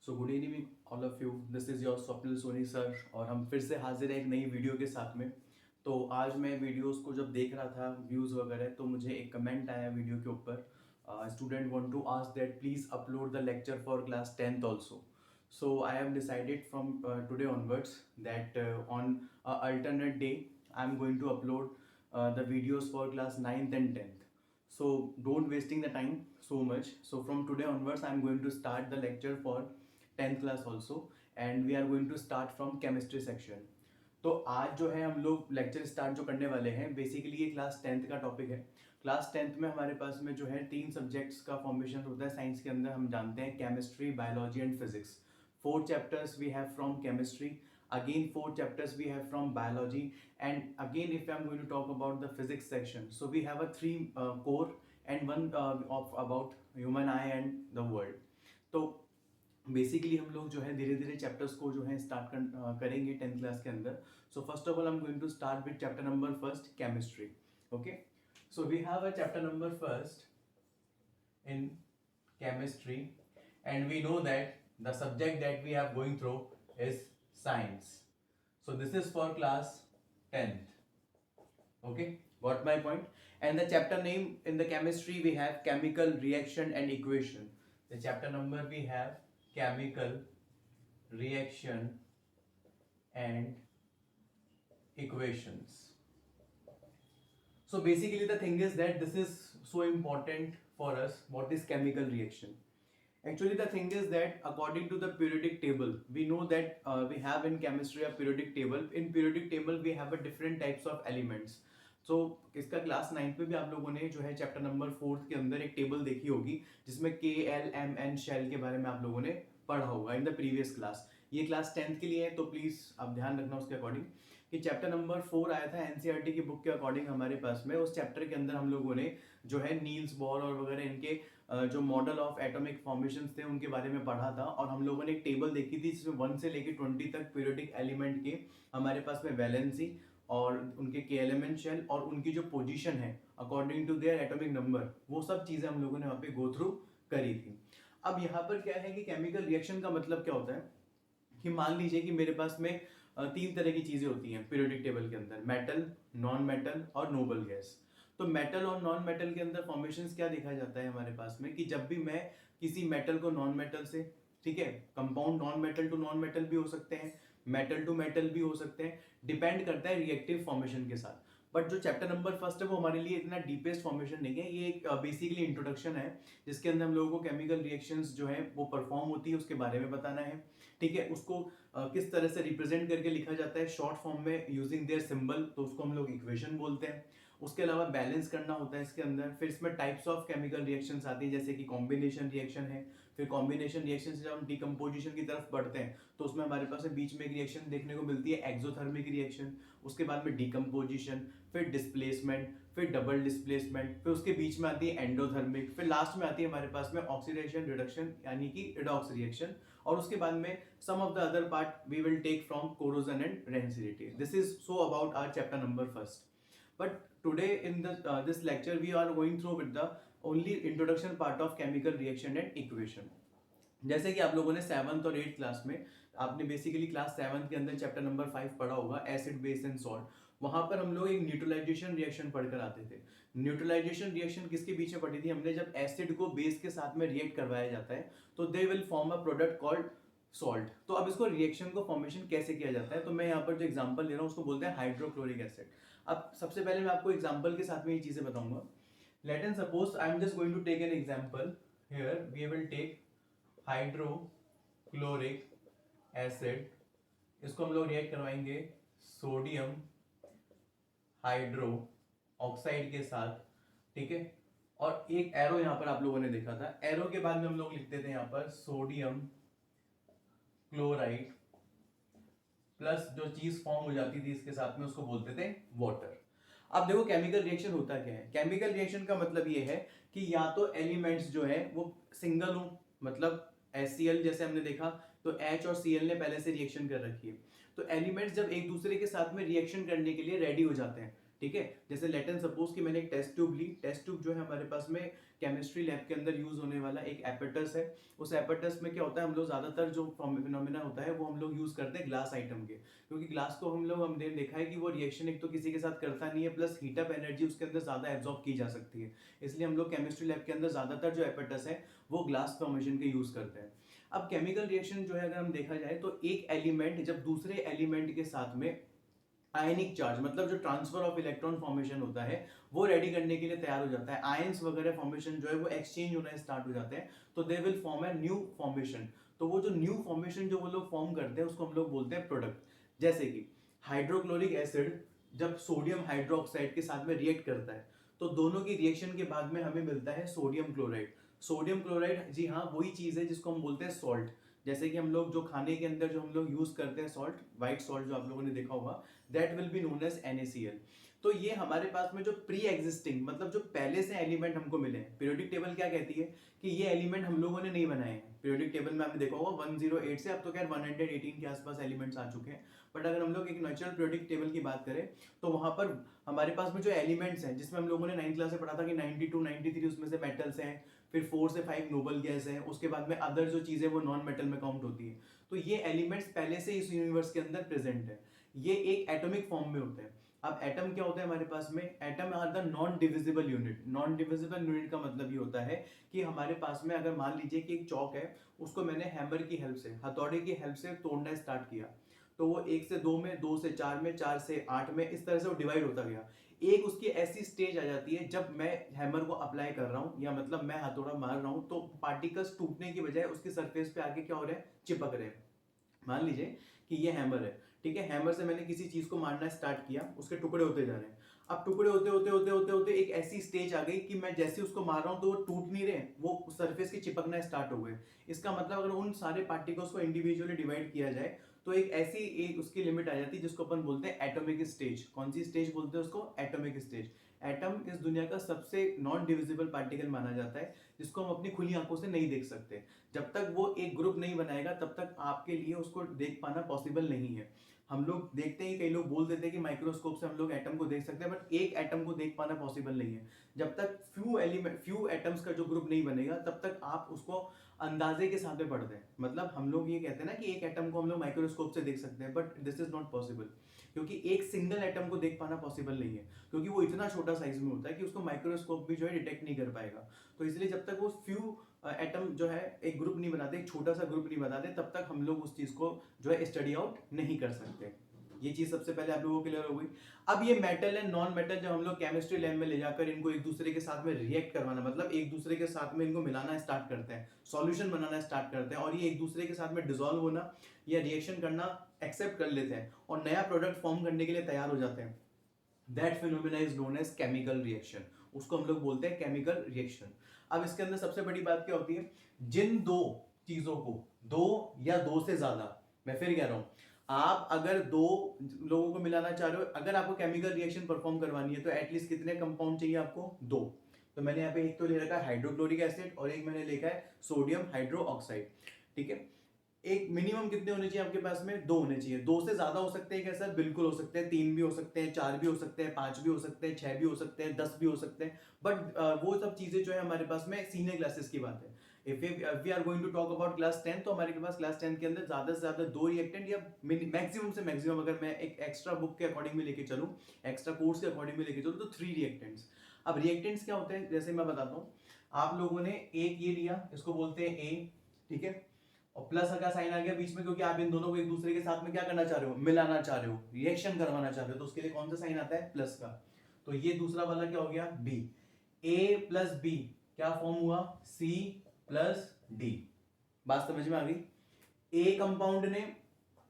So good evening all of you. This is your Swapnil Soni sir और हम फिर से हाजिर हैं एक नई वीडियो के साथ में। तो आज मैं वीडियोस को जब देख रहा था व्यूज़ वगैरह, तो मुझे एक कमेंट आया वीडियो के ऊपर। Student want to ask that please upload the lecture for class 10th also. So I have decided from today onwards that on alternate day I am going to upload the videos for class 9th and 10th. So don't wasting the time so much. So from today onwards I am going to start the lecture for 10th class also, and we are going to start from chemistry section. तो आज जो है हम लोग lecture start जो करने वाले हैं, बेसिकली ये क्लास 10th का टॉपिक है। क्लास 10th में हमारे पास में जो है 3 सब्जेक्ट्स का फॉर्मेशन होता है साइंस के अंदर। हम जानते हैं chemistry, biology and physics. 4 chapters we have from chemistry, again 4 chapters we have from biology, and again if I'm going to talk about the physics section, so we have a 3 core and one of about human eye and the world. तो basically हम लोग जो है धीरे धीरे chapters को जो है स्टार्ट करेंगे 10th क्लास के अंदर। So first of all I am going to start with chapter number first, chemistry. Okay, so we have a chapter number first in chemistry, and we know that the subject that we are going through is science. So this is for class 10th. Okay, got my point? And the chapter name in the chemistry we have chemical reaction and equation. The chapter number we have chemical reaction and equations. So basically the thing is that this is so important for us. What is chemical reaction? Actually the thing is that according to the periodic table, we know that we have in chemistry a periodic table. In periodic table we have a different types of elements. So इसका class 9 पे भी आप लोगों ने जो है chapter number 4 के अंदर एक टेबल देखी होगी जिसमें KLMN शेल के बारे में आप लोगों ने पढ़ा होगा इन द प्रीवियस क्लास। ये क्लास 10th के लिए है, तो प्लीज आप ध्यान रखना उसके अकॉर्डिंग कि चैप्टर नंबर 4 आया था एनसीईआरटी की बुक के अकॉर्डिंग हमारे पास में। उस चैप्टर के अंदर हम लोगों ने जो है नील्स बोर और वगैरह इनके जो मॉडल ऑफ एटॉमिक फॉर्मेशंस थे उनके बारे में पढ़ा था, और हम लोगों ने एक टेबल देखी थी जिसमें 1 से लेकर 20 तक पीरियोडिक एलिमेंट के हमारे पास में वैलेंसी और उनके KLMN शेल और उनकी जो पोजीशन है according to their atomic number, वो सब चीजें हम लोगों ने वहाँ पे गो थ्रू करी थी। अब यहाँ पर क्या है कि केमिकल रिएक्शन का मतलब क्या होता है कि मान लीजिए कि मेरे पास में 3 तरह की चीजें होती हैं पीरियोडिक टेबल के अंदर, मेटल, नॉन मेटल और नोबल गैस। तो मेटल और नॉन मेटल के अंदर फॉर्मेशंस क्या देखा जाता है हमारे पास में कि जब भी मैं किसी मेटल को नॉन मेटल से, ठीक है, compound non metal to non metal भी हो सकते हैं, मेटल टू मेटल भी हो सकते हैं, डिपेंड करता है रिएक्टिव फॉर्मेशन के साथ। बट जो चैप्टर नंबर फर्स्ट है वो हमारे लिए इतना डीपेस्ट फॉर्मेशन नहीं है, ये एक बेसिकली इंट्रोडक्शन है जिसके अंदर हम लोगों को केमिकल रिएक्शंस जो है वो परफॉर्म होती है उसके बारे में बताना है। ठीक है, उसको किस तरह से रिप्रेजेंट करके लिखा जाता है शॉर्ट फॉर्म में यूजिंग देयर सिंबल, तो उसको हम लोग इक्वेशन बोलते हैं। उसके अलावा बैलेंस करना होता है इसके अंदर। फिर इसमें टाइप्स ऑफ केमिकल रिएक्शंस आती है जैसे कि कॉम्बिनेशन रिएक्शन है। फिर कॉम्बिनेशन रिएक्शन से जब हम डिकम्पोजिशन की तरफ बढ़ते हैं तो उसमें हमारे पास बीच में एक रिएक्शन देखने को मिलती है एक्सोथर्मिक रिएक्शन, उसके बाद में डिकम्पोजिशन, फिर डिस्प्लेसमेंट, फिर डबल डिस्प्लेसमेंट, फिर उसके बीच में आती है एंडोथर्मिक, फिर लास्ट में आती है हमारे पास में ऑक्सीडेशन रिडक्शन यानी कि रिडॉक्स रिएक्शन, और उसके बाद में sum of the other part we will take from corrosion and rancidity. This is so about our chapter number first. But today in this lecture we are going through with the only introduction part of chemical reaction and equation. जैसे कि आप लोगों ने 7th और 8th class में, आपने basically class 7th के अंदर चैप्टर नंबर 5 पढ़ा होगा एसिड बेस एंड सॉल्ट। वहां पर हम लोग एक न्यूट्रलाइजेशन रिएक्शन पढ़कर आते थे। न्यूट्रलाइजेशन रिएक्शन किसके बीच में पढ़ी थी हमने? जब एसिड को बेस के साथ में रिएक्ट करवाया जाता है तो they will form a product called salt. तो अब इसको रिएक्शन को फॉर्मेशन कैसे किया जाता है, तो मैं यहाँ पर जो एग्जांपल ले रहा हूँ उसको बोलते हैं हाइड्रोक्लोरिक एसिड। अब सबसे पहले मैं आपको एग्जांपल के साथ में ये चीजें बताऊंगा। Let and suppose I am just going to take an example here, we will take hydrochloric acid. इसको हम लोग रिएक्ट करवाएंगे सोडियम हाइड्रो ऑक्साइड के साथ, ठीक है। और एक एरो यहां पर आप लोगों ने देखा था, एरो के बाद में हम लोग लिखते थे यहां पर सोडियम क्लोराइड प्लस जो चीज फॉर्म हो जाती थी इसके साथ में उसको बोलते थे वाटर। अब देखो केमिकल रिएक्शन होता क्या है। केमिकल रिएक्शन का मतलब ये है कि या तो एलिमेंट्स जो है वो सिंगल हो, मतलब HCl जैसे हमने देखा तो H और Cl ने पहले से रिएक्शन कर रखी है, तो एलिमेंट्स जब एक दूसरे के साथ में रिएक्शन करने के लिए रेडी हो जाते हैं, ठीक है। जैसे लेट एंड सपोज कि मैंने एक टेस्ट ट्यूब ली, टेस्ट ट्यूब जो है हमारे पास में केमिस्ट्री लैब के अंदर यूज होने वाला एक एपेटस है। उस एपेटस में क्या होता है, हम लोग ज्यादातर जो फिनोमिना होता है वो हम लोग यूज करते हैं ग्लास आइटम के, क्योंकि ग्लास को हमने देखा है कि वो रिएक्शन एक तो किसी के साथ करता नहीं है, प्लस हीटअप एनर्जी उसके अंदर ज्यादा एब्जॉर्ब की जा सकती है। इसलिए हम लोग केमिस्ट्री लैब के अंदर ज्यादातर जो एपेटस है वो ग्लास फॉर्मेशन के यूज करते हैं। अब केमिकल रिएक्शन जो है अगर हम देखा जाए तो एक एलिमेंट जब दूसरे एलिमेंट के साथ में आयनिक चार्ज मतलब जो ट्रांसफर ऑफ इलेक्ट्रॉन फॉर्मेशन होता है वो रेडी करने के लिए तैयार हो जाता है, आयंस वगैरह फॉर्मेशन जो है वो एक्सचेंज होना स्टार्ट हो जाते हैं, तो they will form a new formation. तो वो जो न्यू फॉर्मेशन जो वो लोग फॉर्म करते हैं उसको हम लोग बोलते हैं प्रोडक्ट। जैसे कि हाइड्रोक्लोरिक एसिड जब सोडियम हाइड्रोक्साइड के साथ में रिएक्ट करता है तो दोनों की रिएक्शन के बाद में हमें मिलता है सोडियम क्लोराइड। सोडियम क्लोराइड जी हाँ वही चीज है जिसको हम बोलते हैं सॉल्ट। जैसे कि हम लोग जो खाने के अंदर जो हम लोग यूज करते हैं सॉल्ट, व्हाइट सॉल्ट जो आप लोगों ने देखा होगा, that will be known as NaCl। तो ये हमारे पास में जो प्री एग्जिस्टिंग मतलब जो पहले से एलिमेंट हमको मिले हैं, पीरियोडिक टेबल क्या कहती है कि ये एलिमेंट हम लोगों ने नहीं बनाए हैं। पीरियोडिक टेबल में आपने देखा होगा 108 से अब तो खैर 118 के आसपास एलिमेंट्स आ चुके हैं, बट अगर हम लोग एक नेचुरल पीरियोडिक टेबल की बात करें तो वहां पर हमारे पास में जो एलिमेंट्स हैं जिसमें हम लोगों ने 9th क्लास से पढ़ा था कि 92 93 उसमें से मेटल्स हैं, फिर 4 से 5 नोबल गैस है, उसके बाद में अदर जो चीजें वो नॉन मेटल में काउंट होती है। तो ये एलिमेंट्स पहले से इस यूनिवर्स के अंदर प्रेजेंट है, ये एक एटॉमिक फॉर्म में होते हैं। अब एटम क्या होता है हमारे पास में, atom are the non divisible unit. Non divisible unit का मतलब ये होता है कि हमारे पास में अगर मान लीजिए कि एक चौक है, उसको मैंने हैमर की हेल्प से, हथौड़े की हेल्प से तोड़ना स्टार्ट किया, तो वो 1 से 2 में, 2 से 4 में, 4 से 8 में, इस तरह से वो डिवाइड होता गया। एक उसकी ऐसी स्टेज आ जाती है जब मैं हैमर को अप्लाई कर रहा हूं या मतलब मैं हथौड़ा मार रहा हूं तो पार्टिकल्स टूटने की बजाय उसकी सरफेस पे आगे क्या हो रहा है, चिपक रहे हैं। मान लीजिए कि ये हैमर है, ठीक है, हैमर से मैंने किसी चीज को मारना स्टार्ट किया, उसके टुकड़े होते जा रहे हैं। अब टुकड़े होते होते होते होते होते एक ऐसी स्टेज आ गई कि मैं जैसे उसको मार रहा हूं तो वो टूट नहीं रहे, वो सरफेस के चिपकना स्टार्ट हो गए। इसका मतलब अगर उन सारे पार्टिकल्स को इंडिविजुअली डिवाइड किया जाए तो एक उसकी लिमिट आ जाती है जिसको अपन बोलते हैं एटॉमिक स्टेज। कौन सी स्टेज बोलते हैं उसको, एटॉमिक स्टेज। एटम इस दुनिया का सबसे नॉन डिविजिबल पार्टिकल माना जाता है जिसको हम अपनी खुली आंखों से नहीं देख सकते। जब तक वो एक ग्रुप नहीं बनाएगा तब तक आपके लिए उसको देख पाना पॉसिबल नहीं है। हम लोग देखते हैं, कई लोग बोल देते हैं कि माइक्रोस्कोप से हम लोग एटम को देख सकते हैं, बट एक एटम को देख पाना पॉसिबल नहीं है। जब तक फ्यू एटम्स का जो ग्रुप नहीं बनेगा तब तक आप उसको अंदाजे के साथ में पढ़ते हैं। मतलब हम लोग ये कहते हैं ना कि एक एटम को हम लोग माइक्रोस्कोप से देख सकते हैं, but this is not possible, क्योंकि एक सिंगल एटम को देख पाना पॉसिबल नहीं है, क्योंकि वो इतना छोटा साइज में होता है कि उसको माइक्रोस्कोप भी जो है डिटेक्ट नहीं कर पाएगा। तो इसलिए जब तक वो फ्यू एटम जो है एक ग्रुप नहीं बनाते, एक छोटा सा ग्रुप नहीं बनाते, तब तक हम लोग उस चीज को जो है स्टडी आउट नहीं कर सकते। ये चीज सबसे पहले आप लोगों को क्लियर हो गई। अब ये मेटल एंड नॉन मेटल जब हम लोग केमिस्ट्री लैब में ले जाकर इनको एक दूसरे के साथ में रिएक्ट करवाना, मतलब एक दूसरे के साथ में इनको मिलाना स्टार्ट करते हैं, सॉल्यूशन बनाना स्टार्ट करते हैं, और ये एक दूसरे के साथ में डिसॉल्व होना या रिएक्शन करना एक्सेप्ट कर लेते हैं और नया प्रोडक्ट फॉर्म करने के लिए तैयार हो जाते हैं, that phenomena is known as chemical reaction. उसको हम लोग बोलते हैं केमिकल रिएक्शन। अब इसके अंदर सबसे बड़ी बात क्या होती है, जिन दो चीजों को, दो या दो से ज्यादा, मैं फिर कह रहा हूं, आप अगर दो लोगों को मिलाना चाह रहे हो, अगर आपको केमिकल रिएक्शन परफॉर्म करवानी है तो एटलीस्ट कितने कंपाउंड चाहिए आपको, दो। तो मैंने यहाँ पे एक तो ले रखा है हाइड्रोक्लोरिक एसिड और एक मैंने लिखा है सोडियम हाइड्रोक्साइड, ठीक है। एक मिनिमम कितने होने चाहिए आपके पास में, दो होने चाहिए। दो से ज्यादा हो सकते हैं क्या सर, बिल्कुल हो सकते हैं, तीन भी हो सकते हैं, चार भी हो सकते हैं, पांच भी हो सकते हैं, छह भी हो सकते हैं, 10 भी हो सकते हैं, बट वो सब चीजें जो है हमारे पास में सीनियर क्लासेस की बात है। If we are going to talk about class 10 तो हमारे पास क्लास 10 के अंदर ज्यादा से ज्यादा दो रिएक्टेंट या मैक्सिमम से मैक्सिमम, अगर मैं एक एक्स्ट्रा बुक के अकॉर्डिंग में लेके चलूं, एक्स्ट्रा कोर्स के अकॉर्डिंग में लेके चलूं, तो 3 रिएक्टेंट्स। अब रिएक्टेंट्स क्या होते हैं, जैसे मैं बताता हूं, आप लोगों ने एक ये लिया, इसको बोलते हैं ए, ठीक है, और प्लस का साइन आ गया बीच में, क्योंकि आप इन दोनों को एक दूसरे के साथ में क्या करना चाह रहे हो, मिलाना चाह रहे हो, रिएक्शन करवाना चाह रहे हो, तो उसके लिए कौन सा साइन आता है, प्लस का। तो ये दूसरा वाला क्या हो गया, बी। ए प्लस बी क्या फॉर्म हुआ, सी प्लस डी। बात समझ में आ गई। ए कंपाउंड ने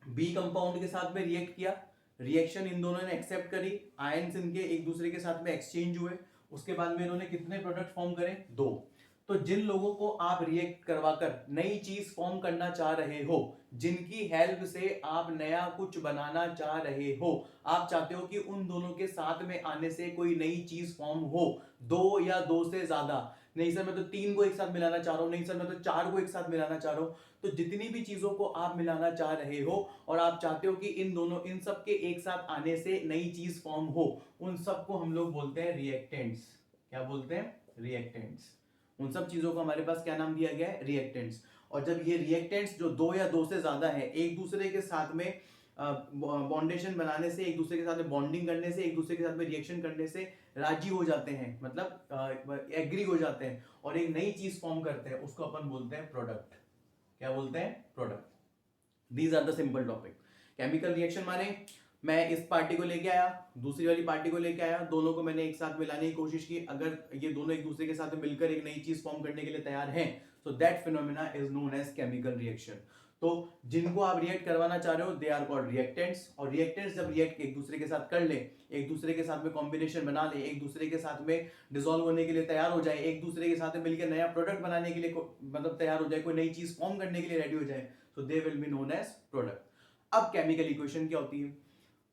बी कंपाउंड के साथ में रिएक्ट किया, रिएक्शन इन दोनों ने एक्सेप्ट करी, आयंस इनके एक दूसरे के साथ में एक्सचेंज हुए, उसके बाद में इन्होंने कितने प्रोडक्ट फॉर्म करे, दो। तो जिन लोगों को आप रिएक्ट करवाकर नई चीज फॉर्म करना चाह रहे हो, जिनकी हेल्प से आप नया कुछ बनाना चाह रहे हो, आप चाहते हो कि उन दोनों के साथ में आने से कोई नई चीज फॉर्म हो, दो या दो से ज्यादा, नहीं सर मैं तो 3 को एक साथ मिलाना चाह रहा हूँ, नहीं सर मैं तो 4 को एक साथ मिलाना चाह रहा हूँ। तो जितनी भी चीजों को आप मिलाना चाह रहे हो और आप चाहते हो कि इन सब के एक साथ आने से नई चीज फॉर्म हो, उन सबको हम लोग बोलते हैं रिएक्टेंट्स। क्या बोलते हैं? रिएक्टेंट्स। उन सब चीजों को हमारे पास क्या नाम दिया गया है? रिएक्टेंट्स। और जब ये रिएक्टेंट्स जो दो या दो से ज्यादा है एक दूसरे के साथ में बॉन्डेशन बनाने से, एक दूसरे के साथ में बॉन्डिंग करने से, एक दूसरे के साथ में रिएक्शन करने से राजी हो जाते हैं, मतलब एग्री हो जाते हैं और एक नई चीज फॉर्म करते हैं, उसको अपन बोलते हैं प्रोडक्ट। क्या बोलते हैं? Product. These are the simple topic. Chemical reaction माने मैं इस पार्टी को लेके आया, दूसरी वाली पार्टी को लेके आया, दोनों को मैंने एक साथ मिलाने की कोशिश की, अगर ये दोनों एक दूसरे के साथ मिलकर एक नई चीज फॉर्म करने के लिए तैयार हैं, so that phenomena is known as chemical reaction। तो जिनको आप रिएक्ट करवाना चाह रहे हो दे आर कॉल्ड रिएक्टेंट्स, और रिएक्टेंट्स जब रिएक्ट एक दूसरे के साथ कर ले, एक दूसरे के साथ में कॉम्बिनेशन बना ले, एक दूसरे के साथ में डिसॉल्व होने के लिए तैयार हो जाए, एक दूसरे के साथ में मिलकर नया प्रोडक्ट बनाने के लिए मतलब तैयार हो जाए, कोई नई चीज फॉर्म करने के लिए रेडी हो जाए, तो they will be known as product. अब केमिकल इक्वेशन क्या होती है?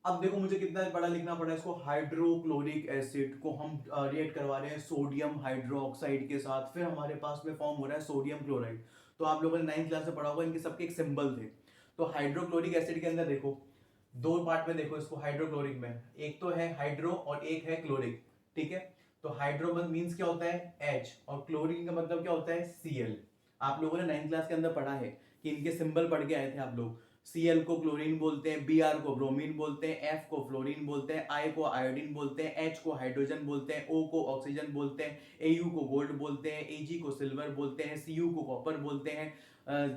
अब देखो मुझे कितना बड़ा लिखना पड़ा है इसको, हाइड्रोक्लोरिक एसिड को हम रिएक्ट करवा रहे हैं सोडियम हाइड्रोक्साइड के साथ, फिर हमारे पास में फॉर्म हो रहा है सोडियम क्लोराइड। तो आप लोगों ने 9th क्लास में पढ़ा होगा, इनके सबके एक सिंबल थे। तो हाइड्रोक्लोरिक एसिड के अंदर देखो दो पार्ट में देखो इसको, हाइड्रोक्लोरिक में एक तो है हाइड्रो और एक है क्लोरिक, ठीक है। तो हाइड्रो मीन्स क्या होता है? H, और क्लोरीन का मतलब क्या होता है? Cl। आप लोगों ने 9th क्लास के अंदर पढ़ा है कि इनके सिंबल पढ़ के आए थे आप लोग। Cl को क्लोरीन बोलते हैं, Br को ब्रोमीन बोलते हैं, F को फ्लोरीन बोलते हैं, I को आयोडीन बोलते हैं, H को हाइड्रोजन बोलते हैं, O को ऑक्सीजन बोलते हैं, Au को गोल्ड बोलते हैं, Ag को सिल्वर बोलते हैं, Cu को कॉपर बोलते हैं,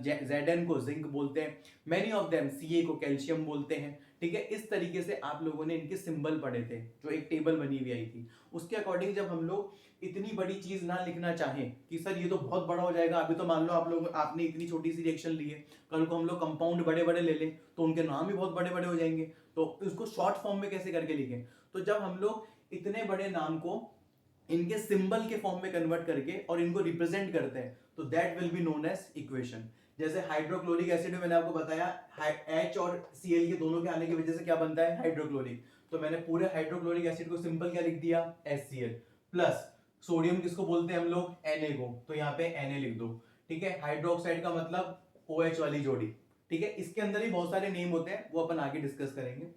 Zn को जिंक बोलते हैं, मैनी ऑफ देम, Ca को कैल्शियम बोलते हैं, ठीक है। इस तरीके से आप लोगों ने इनके सिंबल पढ़े थे, जो एक टेबल बनी हुई आई थी। उसके अकॉर्डिंग जब हम लोग इतनी बड़ी चीज ना लिखना चाहें कि सर ये तो बहुत बड़ा हो जाएगा, अभी तो मान लो आप लोग आपने इतनी छोटी सी रिएक्शन ली है, कल को हम लोग कंपाउंड बड़े बड़े ले लें तो उनके नाम भी बहुत बड़े बड़े हो जाएंगे, तो उसको शॉर्ट फॉर्म में कैसे करके लिखें? तो जब हम लोग इतने बड़े नाम को इनके सिंबल के फॉर्म में कन्वर्ट करके और इनको रिप्रेजेंट करते हैं, तो that will be known as equation. जैसे हाइड्रोक्लोरिक एसिड में मैंने आपको बताया H और Cl के दोनों के आने की वजह से क्या बनता है? हाइड्रोक्लोरिक। तो मैंने पूरे हाइड्रोक्लोरिक एसिड को सिंपल क्या लिख दिया? HCl प्लस सोडियम किसको बोलते हैं हम लोग? Na को, तो यहाँ पे Na लिख दो, ठीक है। हाइड्रोक्साइड का मतलब OH वाली जोड़ी, ठीक है। इसके अंदर ही बहुत सारे नेम होते हैं, वो अपन आगे डिस्कस करेंगे।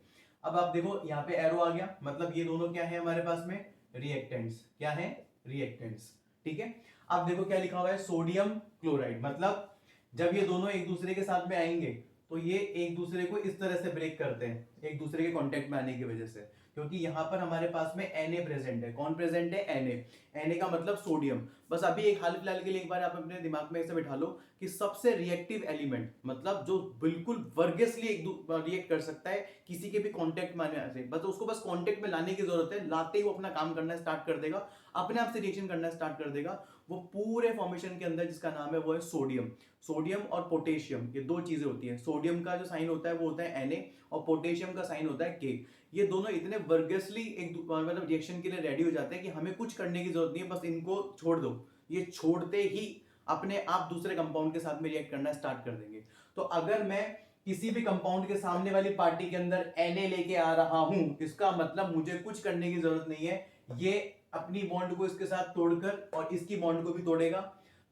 अब आप देखो यहाँ पे एरो आ गया, मतलब ये दोनों क्या है हमारे पास में? रिएक्टेंट्स। क्या है? रिएक्टेंट्स, ठीक है। अब देखो क्या लिखा हुआ है? सोडियम क्लोराइड, मतलब जब ये दोनों एक दूसरे के साथ में आएंगे तो ये एक दूसरे को इस तरह से ब्रेक करते हैं, एक दूसरे के कांटेक्ट में आने की वजह से, क्योंकि यहां पर हमारे पास में Na प्रेजेंट है। कौन प्रेजेंट है? Na का मतलब सोडियम। बस अभी एक हाल फिलहाल के लिए एक बार आप अपने दिमाग में ऐसे बिठा लो कि सबसे रिएक्टिव एलिमेंट, मतलब जो बिल्कुल वर्गेसली रिएक्ट कर सकता है किसी के भी कांटेक्ट में आने से, बस उसको बस कांटेक्ट में लाने की जरूरत है, लाते ही वो अपना काम करना स्टार्ट कर देगा, अपने आप से रिएक्शन करना स्टार्ट कर देगा। वो पूरे फॉर्मेशन के अंदर जिसका नाम है वो है सोडियम। सोडियम और पोटेशियम, ये दो चीजें होती हैं। सोडियम का जो साइन होता है वो होता है Na, और पोटेशियम का साइन होता है K। ये दोनों इतने वर्गसली एक मतलब रिएक्शन के लिए रेडी हो जाते हैं कि हमें कुछ करने की जरूरत नहीं है, बस इनको छोड़ दो, ये छोड़ते ही अपने आप दूसरे कंपाउंड के साथ में रिएक्ट करना स्टार्ट कर देंगे। तो अगर मैं किसी भी कंपाउंड के सामने वाली पार्टी के अंदर Na लेके आ रहा हूं, इसका मतलब मुझे कुछ करने की जरूरत नहीं है, ये अपनी बॉन्ड को इसके साथ तोड़कर और इसकी बॉन्ड को भी तोड़ेगा,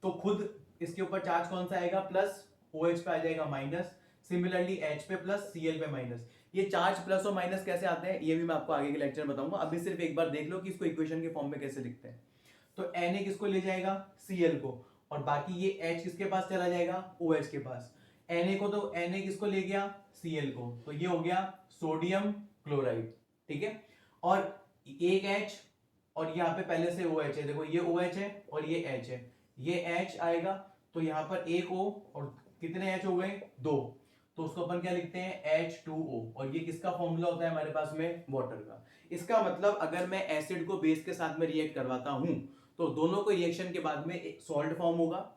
तो खुद इसके ऊपर चार्ज कौन सा आएगा? प्लस, OH पे आ जाएगा माइनस, सिमिलरली H पे प्लस, Cl पे माइनस। ये चार्ज प्लस और माइनस कैसे आते हैं ये भी मैं आपको आगे के लेक्चर में बताऊंगा, अभी सिर्फ एक बार देख लो कि इसको इक्वेशन के फॉर्म में कैसे लिखते हैं। तो Na किसको ले जाएगा? Cl को, और बाकी ये H किसके पास चला जाएगा? OH के पास। Na को, तो Na किसको ले गया? Cl को, तो ये हो गया सोडियम क्लोराइड, ठीक है। और एक H और यहाँ पे पहले से OH है, देखो ये OH है और ये H है, ये H आएगा, तो यहाँ पर एक O और कितने H हो गए? 2, तो उसको अपन क्या लिखते हैं? H2O, और ये किसका फॉर्मूला होता है हमारे पास में? वाटर का। इसका मतलब अगर मैं एसिड को बेस के साथ में रिएक्ट करवाता हूं तो दोनों को रिएक्शन के बाद में एक सॉल्ट फॉर्म होगा।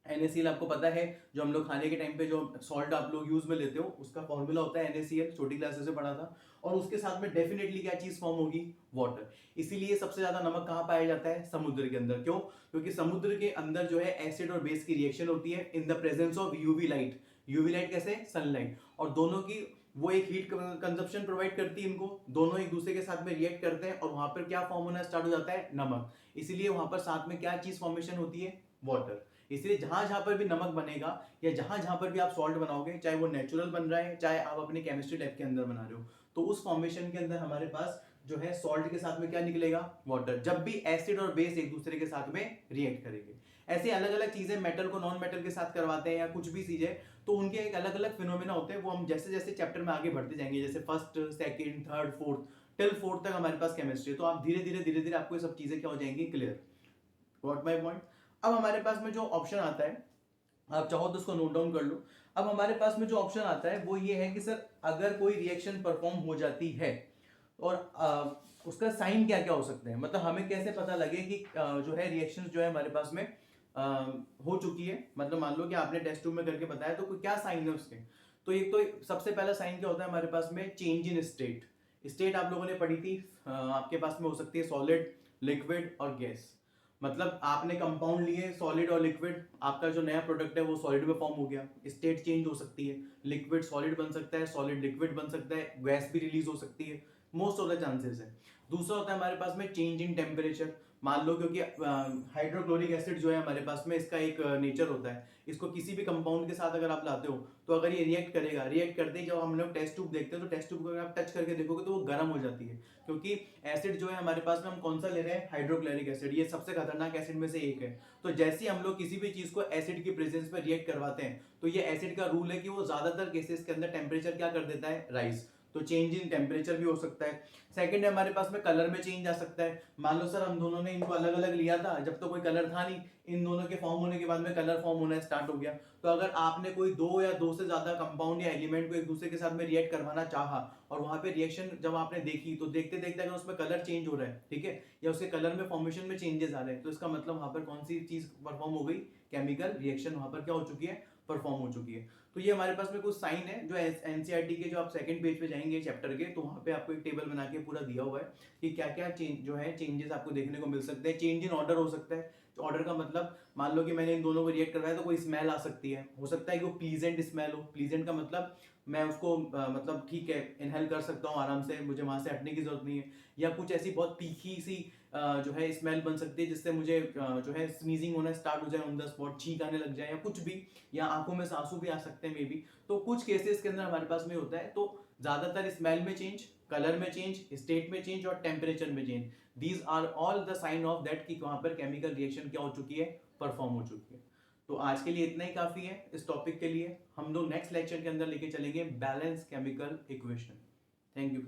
NaCl आपको पता है, जो हम लोग खाने के टाइम पे जो सॉल्ट आप लोग यूज में लेते हो उसका फॉर्मूला होता है NaCl, छोटी क्लासेस से पढ़ा था। और उसके साथ में डेफिनेटली क्या चीज फॉर्म होगी? वाटर। इसीलिए सबसे ज्यादा नमक कहाँ पाया जाता है? समुद्र के अंदर। क्यों? क्योंकि समुद्र के अंदर जो है एसिड और बेस की रिएक्शन होती है in the presence of UV light. UV light कैसे? सनलाइट। और दोनों की वो एक हीट कंजप्शन प्रोवाइड करती है इनको, दोनों एक दूसरे के साथ में रिएक्ट करते हैं और वहां पर क्या फॉर्म होना स्टार्ट हो जाता है, नमक। इसीलिए वहां पर साथ में क्या चीज फॉर्मेशन होती है, वाटर। इसलिए जहां जहां पर भी नमक बनेगा या जहां जहां पर भी आप सॉल्ट बनाओगे, चाहे वो नेचुरल बन रहा है चाहे आप अपने केमिस्ट्री लैब के अंदर बना रहे हो, तो उस फॉर्मेशन के अंदर हमारे पास जो है सॉल्ट के साथ में क्या निकलेगा, वाटर। जब भी एसिड और बेस एक दूसरे के साथ में रिएक्ट करेंगे, ऐसे अलग अलग चीजें मेटल को नॉन मेटल के साथ करवाते हैं या कुछ भी चीजें, तो उनके एक अलग अलग फिनोमेना होते हैं। वो हम जैसे जैसे चैप्टर में आगे बढ़ते जाएंगे, जैसे first second third fourth till fourth तक हमारे पास केमिस्ट्री, तो आप धीरे धीरे आपको ये सब चीजें क्या हो जाएंगी, क्लियर। What my point. अब हमारे पास में जो ऑप्शन आता है, आप चाहो तो उसको नोट डाउन कर लो। अब हमारे पास में जो ऑप्शन आता है वो ये है कि सर अगर कोई रिएक्शन परफॉर्म हो जाती है और उसका साइन क्या क्या हो सकते हैं, मतलब हमें कैसे पता लगे कि जो है रिएक्शन जो है हमारे पास में हो चुकी है। मतलब मान लो कि आपने टेस्ट ट्यूब में करके बताया, तो क्या साइन है उसके। तो एक तो सबसे पहला साइन क्या होता है हमारे पास में, चेंज इन स्टेट। स्टेट आप लोगों ने पढ़ी थी, आपके पास में हो सकती है सॉलिड, लिक्विड और गैस। मतलब आपने कंपाउंड लिए सॉलिड और लिक्विड, आपका जो नया प्रोडक्ट है वो सॉलिड में फॉर्म हो गया, स्टेट चेंज हो सकती है, लिक्विड सॉलिड बन सकता है, सॉलिड लिक्विड बन सकता है, गैस भी रिलीज हो सकती है, मोस्ट ऑफ द चांसेस है। दूसरा होता है हमारे पास में चेंज इन टेम्परेचर। मान लो क्योंकि हाइड्रोक्लोरिक एसिड जो है हमारे पास में, इसका एक नेचर होता है, इसको किसी भी कंपाउंड के साथ अगर आप लाते हो तो अगर ये रिएक्ट करेगा, रिएक्ट करते ही जब हम लोग टेस्ट ट्यूब देखते हैं तो टेस्ट ट्यूब को अगर आप टच करके देखोगे तो वो गर्म हो जाती है, क्योंकि एसिड जो है हमारे पास में हम कौन सा ले रहे हैं, हाइड्रोक्लोरिक एसिड, ये सबसे खतरनाक एसिड में से एक है। तो जैसे हम लोग किसी भी चीज को एसिड की प्रेजेंस में रिएक्ट करवाते हैं, तो ये एसिड का रूल है कि वो ज्यादातर केसेस के अंदर टेम्परेचर क्या कर देता है, राइज। तो चेंज इन टेम्परेचर भी हो सकता है। सेकंड है हमारे पास में कलर में चेंज आ सकता है। मान लो सर हम दोनों ने इनको अलग अलग लिया था, जब तो कोई कलर था नहीं, इन दोनों के फॉर्म होने के बाद में कलर फॉर्म होना स्टार्ट हो गया। तो अगर आपने कोई दो या दो से ज्यादा कंपाउंड या एलिमेंट को एक दूसरे के साथ में रिएक्ट करवाना चाहा और वहां पे रिएक्शन जब आपने देखी, तो देखते देखते अगर उसमें कलर चेंज हो रहा है, ठीक है, या उसके कलर में फॉर्मेशन में चेंजेस आ रहे हैं, तो इसका मतलब वहां पर कौन सी चीज परफॉर्म हो गई, केमिकल रिएक्शन वहां पर क्या हो चुकी है, परफॉर्म हो चुकी है। तो ये हमारे पास में कुछ साइन है जो एनसीईआरटी के, जो आप सेकंड पेज पे जाएंगे चैप्टर के, तो वहां पे आपको एक टेबल बना के पूरा दिया हुआ है कि क्या क्या चेंज जो है चेंजेस आपको देखने को मिल सकते हैं। चेंज इन ऑर्डर हो सकता है। ऑर्डर का मतलब मान लो कि मैंने इन दोनों को रिएक्ट करवाया तो कोई स्मेल आ सकती है, हो सकता है कि वो प्लीजेंट स्मेल हो। प्लीजेंट का मतलब मैं उसको मतलब ठीक है इनहेल कर सकता हूँ आराम से, मुझे वहां से हटने की जरूरत नहीं है। या कुछ ऐसी बहुत तीखी सी जो है स्मेल बन सकती है जिससे मुझे जो है स्नीजिंग होना स्टार्ट हो जाए ऑन द स्पॉट, छींक आने लग जाए या कुछ भी, या आंखों में आंसू भी आ सकते हैं मे बी। तो कुछ केसेस के अंदर हमारे पास में होता है। तो ज्यादातर स्मेल में चेंज, कलर में चेंज, स्टेट में चेंज और टेम्परेचर में change, these are all the sign of that कि वहां पर केमिकल रिएक्शन क्या हो चुकी है, परफॉर्म हो चुकी है। तो आज के लिए इतना ही काफी है इस टॉपिक के लिए। हम लोग नेक्स्ट लेक्चर के अंदर लेके चलेंगे balance chemical equation. Thank you.